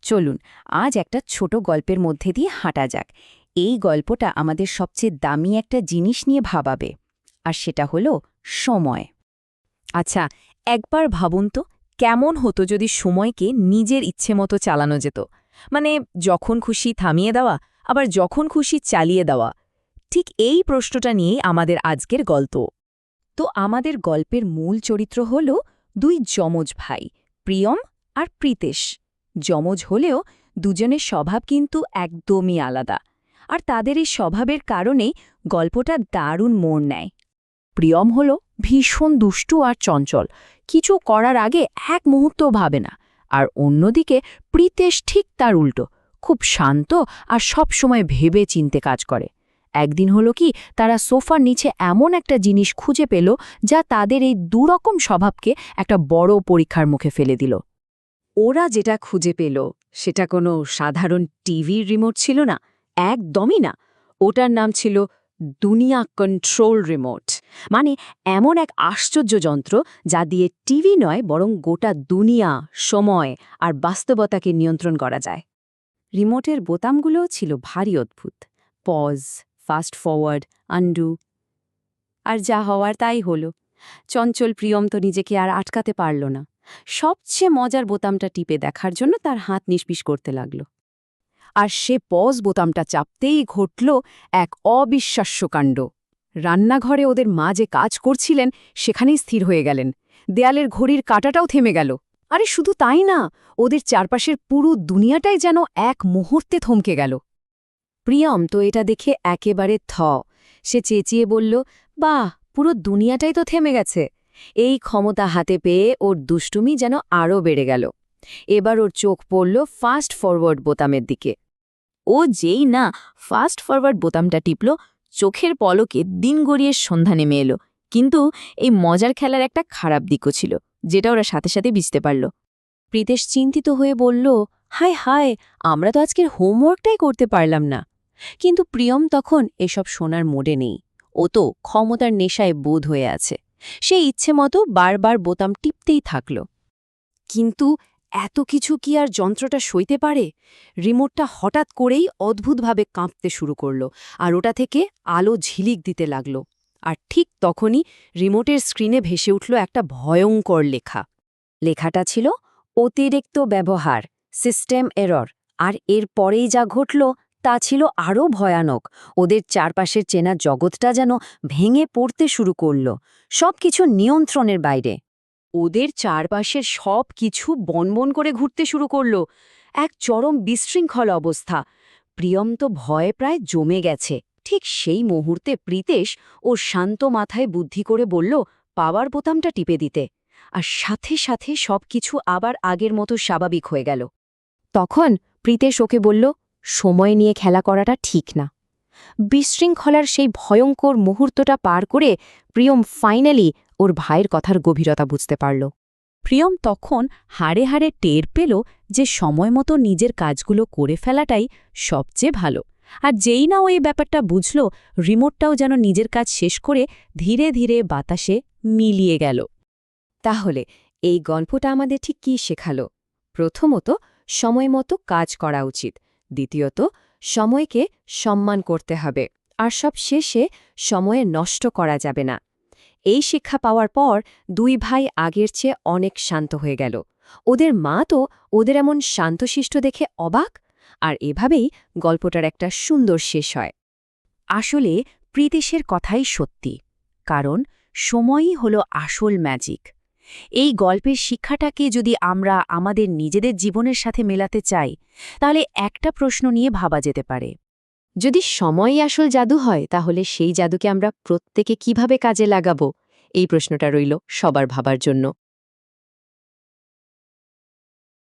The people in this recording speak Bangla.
চলুন আজ একটা ছোট গল্পের মধ্যে দিয়ে হাঁটা যাক। এই গল্পটা আমাদের সবচেয়ে দামি একটা জিনিস নিয়ে ভাবাবে, আর সেটা হলো সময়। আচ্ছা, একবার ভাবুন তো কেমন হতো যদি সময়কে নিজের ইচ্ছে মতো চালানো যেত। মানে যখন খুশি থামিয়ে দেওয়া, আবার যখন খুশি চালিয়ে দেওয়া। ঠিক এই প্রশ্নটা নিয়েই আমাদের আজকের গল্প। তো আমাদের গল্পের মূল চরিত্র হল দুই যমজ ভাই, প্রিয়ম আর প্রীতেশ। যমজ হলেও দুজনের স্বভাব কিন্তু একদমই আলাদা, আর তাদের এই স্বভাবের কারণেই গল্পটা দারুণ মোড় নেয়। প্রিয়ম হল ভীষণ দুষ্টু আর চঞ্চল, কিছু করার আগে এক মুহূর্তও ভাবে না। আর অন্যদিকে প্রীতেশ ঠিক তার উল্টো, খুব শান্ত আর সব সময় ভেবে চিনতে কাজ করে। একদিন হলো কি, তারা সোফার নিচে এমন একটা জিনিস খুঁজে পেল যা তাদের এই দুরকম স্বভাবকে একটা বড় পরীক্ষার মুখে ফেলে দিল। ওরা যেটা খুঁজে পেল সেটা কোনো সাধারণ টিভির রিমোট ছিল না, একদমই না। ওটার নাম ছিল দুনিয়া কন্ট্রোল রিমোট। মানে এমন এক আশ্চর্য যন্ত্র যা দিয়ে টিভি নয় বরং গোটা দুনিয়া, সময় আর বাস্তবতাকে নিয়ন্ত্রণ করা যায়। রিমোটের বোতামগুলোও ছিল ভারী অদ্ভুত। Pause, fast forward, undo. আর যা হওয়ার তাই হলো। চঞ্চল প্রিয়ম তো নিজেকে আর আটকাতে পারল না। সবচেয়ে মজার বোতামটা টিপে দেখার জন্য তার হাত নিষ্পিস করতে লাগল। আর সে পজ বোতামটা চাপতেই ঘটল এক অবিশ্বাস্য কাণ্ড। রান্নাঘরে ওদের মা যে কাজ করছিলেন সেখানেই স্থির হয়ে গেলেন। দেয়ালের ঘড়ির কাঁটাটাও থেমে গেল। আরে শুধু তাই না, ওদের চারপাশের পুরো দুনিয়াটাই যেন এক মুহূর্তে থমকে গেল। প্রিয়ম তো এটা দেখে একেবারে সে চেঁচিয়ে বলল, বাহ, পুরো দুনিয়াটাই তো থেমে গেছে। এই ক্ষমতা হাতে পেয়ে ওর দুষ্টুমি যেন আরও বেড়ে গেল। এবার ওর চোখ পড়ল ফাস্ট ফরওয়ার্ড বোতামের দিকে। ও যেই না ফাস্ট ফরওয়ার্ড বোতামটা টিপল, চোখের পলকে দিন গড়িয়ে সন্ধ্যা নেমে এলো। কিন্তু এই মজার খেলার একটা খারাপ দিকও ছিল, যেটা ওরা সাথে সাথে বুঝতে পারল। প্রীতেশ চিন্তিত হয়ে বলল, হায় হায়, আমরা তো আজকের হোমওয়ার্কটাই করতে পারলাম না। কিন্তু প্রিয়ম তখন এসব শোনার মোডে নেই। ও তো ক্ষমতার নেশায় বোধ হয়ে আছে। সে ইচ্ছে মতো বারবার বোতাম টিপতেই থাকল। কিন্তু এত কিছু কি আর যন্ত্রটা সইতে পারে? রিমোটটা হঠাৎ করেই অদ্ভুতভাবে কাঁপতে শুরু করল, আর ওটা থেকে আলো ঝিলিক দিতে লাগল। আর ঠিক তখনই রিমোটের স্ক্রিনে ভেসে উঠল একটা ভয়ঙ্কর লেখা। লেখাটা ছিল অতিরিক্ত ব্যবহার, সিস্টেম এরর। আর এর পরেই যা ঘটল তা ছিল আরও ভয়ানক। ওদের চারপাশের চেনা জগৎটা যেন ভেঙে পড়তে শুরু করল, সবকিছু নিয়ন্ত্রণের বাইরে। ওদের চারপাশের সব কিছু বনবন করে ঘুরতে শুরু করল, এক চরম বিশৃঙ্খল অবস্থা। প্রিয়ম তো ভয়ে প্রায় জমে গেছে। ঠিক সেই মুহূর্তে প্রীতেশ ওর শান্ত মাথায় বুদ্ধি করে বলল পাওয়ার বোতামটা টিপে দিতে। আর সাথে সাথে সবকিছু আবার আগের মতো স্বাভাবিক হয়ে গেল। তখন প্রীতেশ ওকে বলল, সময় নিয়ে খেলা করাটা ঠিক না। বিশৃঙ্খলার সেই ভয়ঙ্কর মুহূর্তটা পার করে প্রিয়ম ফাইনালি ওর ভাইয়ের কথার গভীরতা বুঝতে পারল। প্রিয়ম তখন হাড়ে হাড়ে টের পেল যে সময়মতো নিজের কাজগুলো করে ফেলাটাই সবচেয়ে ভালো। আর যেই না ও এই ব্যাপারটা বুঝল, রিমোটটাও যেন নিজের কাজ শেষ করে ধীরে ধীরে বাতাসে মিলিয়ে গেল। তাহলে এই গল্পটা আমাদের ঠিক কী শেখালো? প্রথমত, সময়মতো কাজ করা উচিত। দ্বিতীয়ত, সময়কে সম্মান করতে হবে। আর সব শেষে, সময়ে নষ্ট করা যাবে না। এই শিক্ষা পাওয়ার পর দুই ভাই আগের চেয়ে অনেক শান্ত হয়ে গেল। ওদের মা তো ওদের এমন শান্তশিষ্ট দেখে অবাক। আর এভাবেই গল্পটার একটা সুন্দর শেষ হয়। আসলে প্রীতেশের কথাই সত্যি, কারণ সময়ই হলো আসল ম্যাজিক। এই গল্পের শিক্ষাটাকে যদি আমরা আমাদের নিজেদের জীবনের সাথে মেলাতে চাই, তাহলে একটা প্রশ্ন নিয়ে ভাবা যেতে পারে, যদি সময়ই আসল জাদু হয়, তাহলে সেই জাদুকে আমরা প্রত্যেকে কিভাবে কাজে লাগাবো? এই প্রশ্নটা রইল সবার ভাবার জন্য।